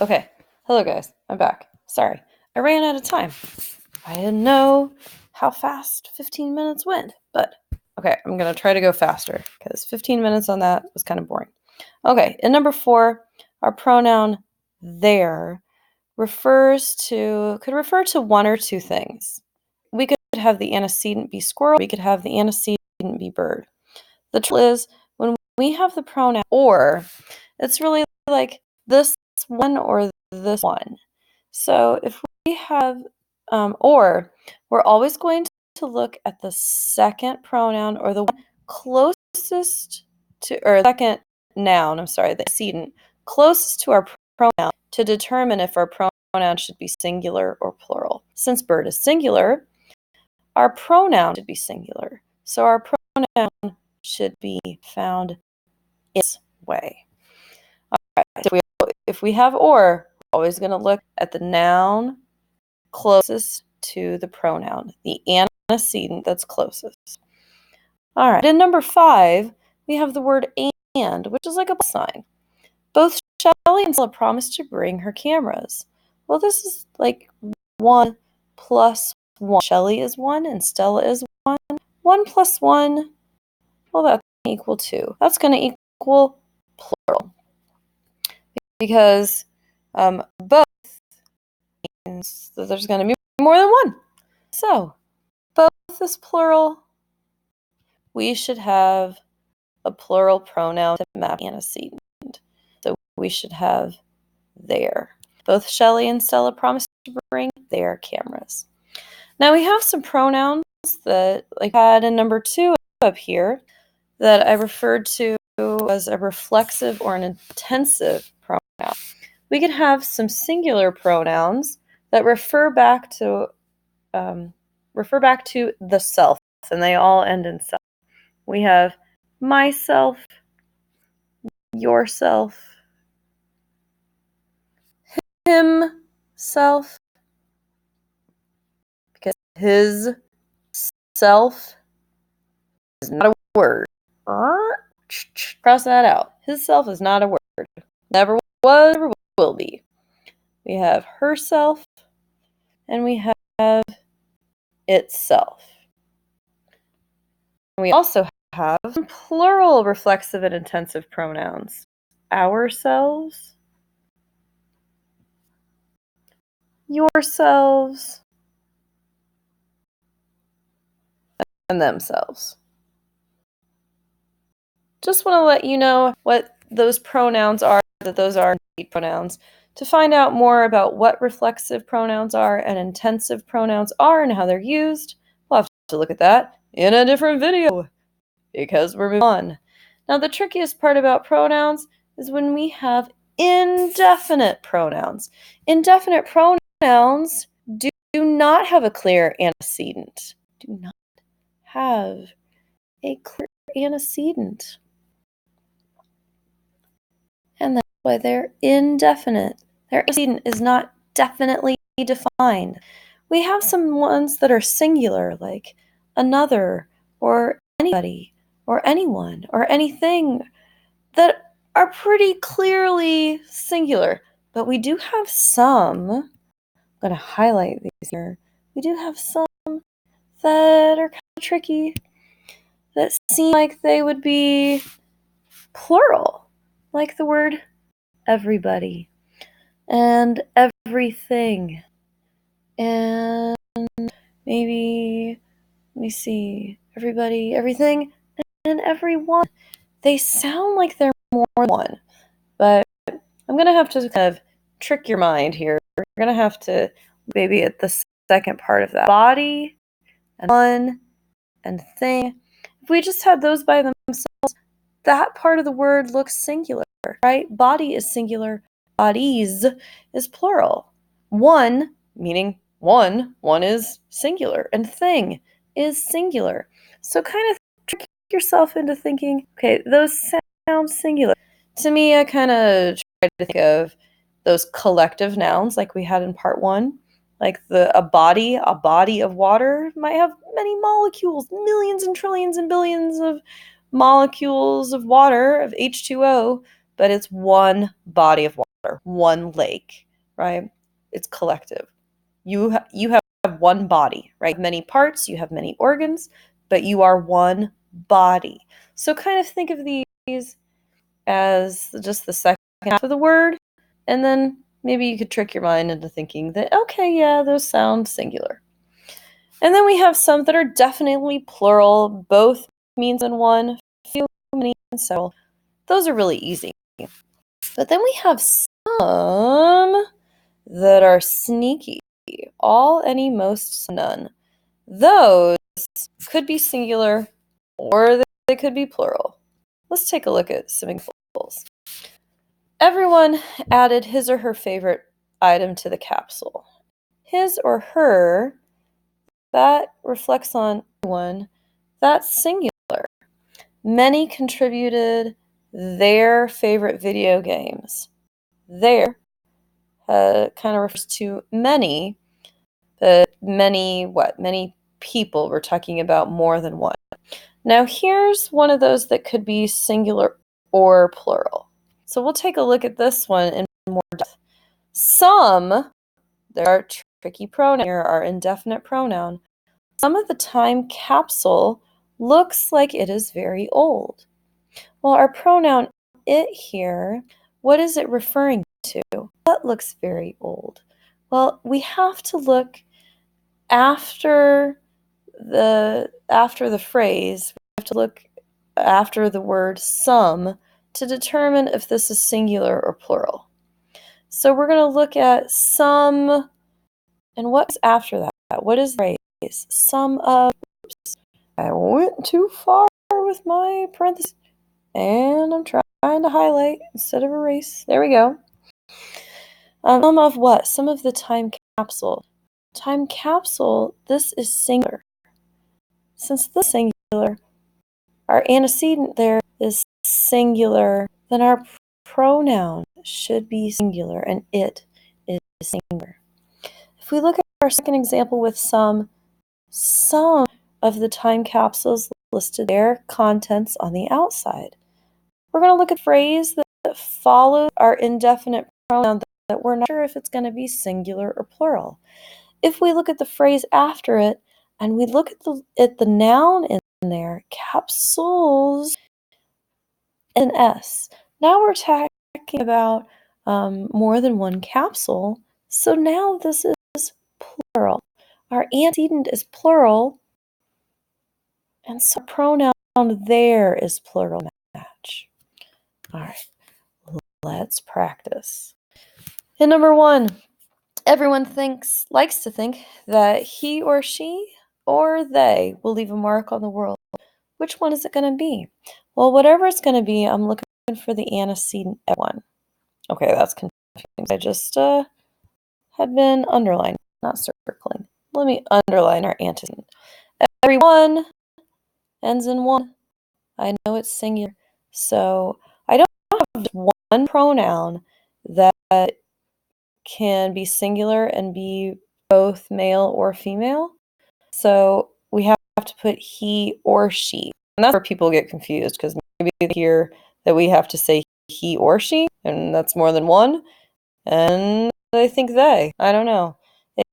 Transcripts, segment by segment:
Okay. Hello, guys. I'm back. Sorry. I ran out of time. I didn't know how fast 15 minutes went, but okay, I'm going to try to go faster because 15 minutes on that was kind of boring. Okay, in number 4, our pronoun there could refer to one or two things. We could have the antecedent be squirrel, we could have the antecedent be bird. The trouble is, when we have the pronoun or, it's really like this one or this one. So if we have or, we're always going to look at the second pronoun or the one closest to, or second noun, the antecedent, closest to our pronoun to determine if our pronoun should be singular or plural. Since bird is singular, our pronoun should be singular. So our pronoun should be found this way. All right, so if we have or, we're always going to look at the noun closest to the pronoun, the antecedent that's closest. All right, in number 5, we have the word and, which is like a sign. Both Shelley and Stella promised to bring her cameras. Well, this is like 1 plus 1. Shelley is 1 and Stella is 1. 1 plus 1, well, that's going to equal 2. That's going to equal plural. Because both means that there's going to be more than one. So, both is plural. We should have a plural pronoun to map antecedent. So we should have their. Both Shelley and Stella promised to bring their cameras. Now we have some pronouns that, like I had in number 2 up here, that I referred to as a reflexive or an intensive pronoun. We could have some singular pronouns that refer back to the self, and they all end in self. We have myself, yourself, himself, because his self is not a word. Cross that out. His self is not a word. Never was, never will be. We have herself, and we have itself. We also have plural reflexive and intensive pronouns. Ourselves, yourselves, and themselves. Just want to let you know what those pronouns are, that those are indeed pronouns. To find out more about what reflexive pronouns are and intensive pronouns are and how they're used, we'll have to look at that in a different video because we're moving on. Now, the trickiest part about pronouns is when we have indefinite pronouns. Indefinite pronouns do not have a clear antecedent. Do not have a clear antecedent. And that's why they're indefinite. Their antecedent is not definitely defined. We have some ones that are singular, like another, or anybody, or anyone, or anything, that are pretty clearly singular. But we do have some, I'm going to highlight these here, we do have some that are kind of tricky, that seem like they would be plural, like the word everybody, and everything, and maybe, let me see, everybody, everything, and everyone. They sound like they're more than one, but I'm going to have to kind of trick your mind here. We're going to have to maybe at the second part of that. Body, and one, and thing. If we just had those by themselves, that part of the word looks singular, right? Body is singular. Bodies is plural. One, meaning one is singular, and thing is singular. So kind of trick yourself into thinking, okay, those sound singular. To me, I kind of try to think of those collective nouns like we had in part 1. Like a body of water might have many molecules, millions and trillions and billions of molecules of water, of H2O, but it's one body of water. one lake, right? It's collective. You have one body, right? Many parts, you have many organs, but you are one body. So kind of think of these as just the second half of the word, and then maybe you could trick your mind into thinking that, okay, yeah, those sound singular. And then we have some that are definitely plural, both means in one, few, many, and several. Those are really easy. But then we have some that are sneaky. All, any, most, none. Those could be singular or they could be plural. Let's take a look at some examples. Everyone added his or her favorite item to the capsule. His or her, that reflects on one, that's singular. Many contributed their favorite video games. Their kind of refers to many, but many people. We're talking about more than one. Now here's one of those that could be singular or plural. So we'll take a look at this one in more depth. Some, there are tricky pronouns here, are indefinite pronoun. Some of the time capsule looks like it is very old. Well, our pronoun it here, what is it referring to? That looks very old. Well, we have to look after the phrase. We have to look after the word some to determine if this is singular or plural. So we're going to look at some, and what's after that? What is the phrase? Some of, oops, I went too far with my parentheses, and I'm trying to highlight instead of erase. There we go. Some of what? Some of the time capsule. Time capsule, this is singular. Since this is singular, our antecedent there is singular, then our pronoun should be singular, and it is singular. If we look at our second example with some of the time capsules listed their contents on the outside. We're going to look at a phrase that follows our indefinite pronoun that we're not sure if it's going to be singular or plural. If we look at the phrase after it, and we look at the noun in there, capsules, an S. Now we're talking about more than one capsule, so now this is plural. Our antecedent is plural, and so pronoun there is plural match. All right, let's practice. In number 1, everyone likes to think that he or she or they will leave a mark on the world. Which one is it going to be? Well, whatever it's going to be, I'm looking for the antecedent one. Okay, that's confusing. I just had been underlining, not circling. Let me underline our antecedent. Everyone ends in one. I know it's singular. So I don't have just one pronoun that can be singular and be both male or female. So we have to put he or she. And that's where people get confused, because maybe they hear that we have to say he or she, and that's more than one, and they think they. I don't know. It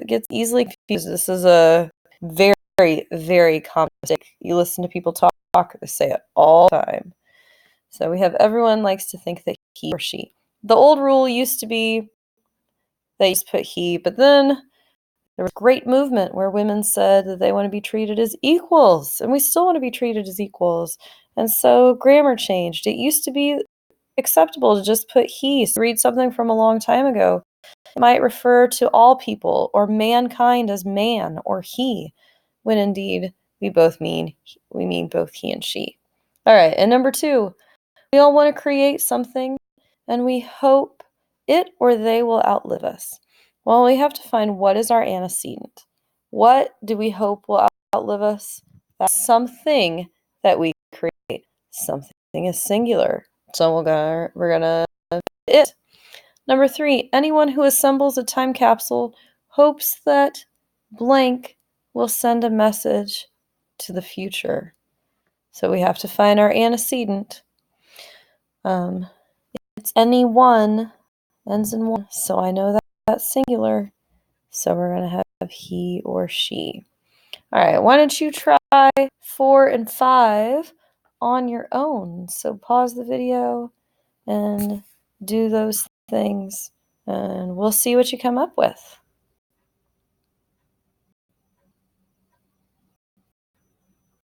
gets easily confused. This is a very, very common mistake. You listen to people talk, they say it all the time. So we have everyone likes to think that he or she. The old rule used to be they used to put he, but then there was a great movement where women said that they want to be treated as equals, and we still want to be treated as equals. And so grammar changed. It used to be acceptable to just put he. So read something from a long time ago. It might refer to all people or mankind as man or he, when indeed we mean both he and she. All right, and number 2, we all want to create something, and we hope it or they will outlive us. Well, we have to find what is our antecedent. What do we hope will outlive us? That's something that we create. Something is singular. So we're gonna it. Number 3, anyone who assembles a time capsule hopes that blank will send a message to the future. So we have to find our antecedent. it's any one, ends in one, so I know that that's singular. So we're going to have he or she. All right, why don't you try 4 and 5 on your own? So pause the video and do those things, and we'll see what you come up with.